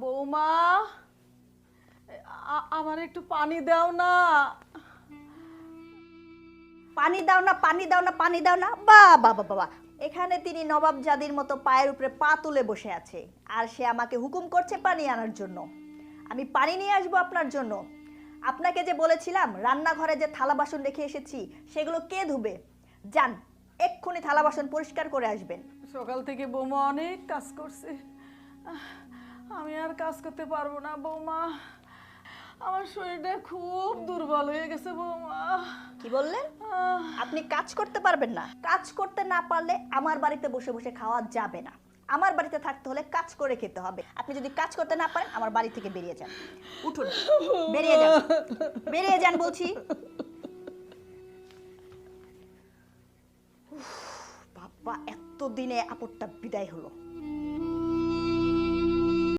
বৌমা, আমার একটু পানি দাও না। পানি দাও না, পানি দাও না, পানি দাও না, বাবা বাবা। এখানে তিনি নবাব জাদির মতো পায়ের উপরে পা তুলে বসে আছে, আর সে আমাকে হুকুম করছে পানি আনার জন্য। আমি পানি নিয়ে আসবো আপনার জন্য। আপনাকে যে বলেছিলাম রান্নাঘরে যে থালা বাসন রেখে এসেছি সেগুলো কে ধুবে? যান, এক্ষুনি থালা বাসন পরিষ্কার করে আসবেন। সকাল থেকে বৌমা অনেক কাজ করছে, আমি আর কাজ করতে পারবো না বৌমা। আমার শরীরটা খুব দুর্বল হয়ে গেছে বৌমা। কি বললেন? আপনি কাজ করতে পারবেন না? কাজ করতে না পারলে আমার বাড়িতে বসে বসে খাওয়া যাবে না। আমার বাড়িতে থাকতে হলে কাজ করে খেতে হবে। আপনি যদি কাজ করতে না পারেন আমার বাড়ি থেকে বেরিয়ে যান। উঠুন, বেরিয়ে যান, বেরিয়ে যান বলছি। বাবা, এত দিনে আপদটা বিদায় হলো।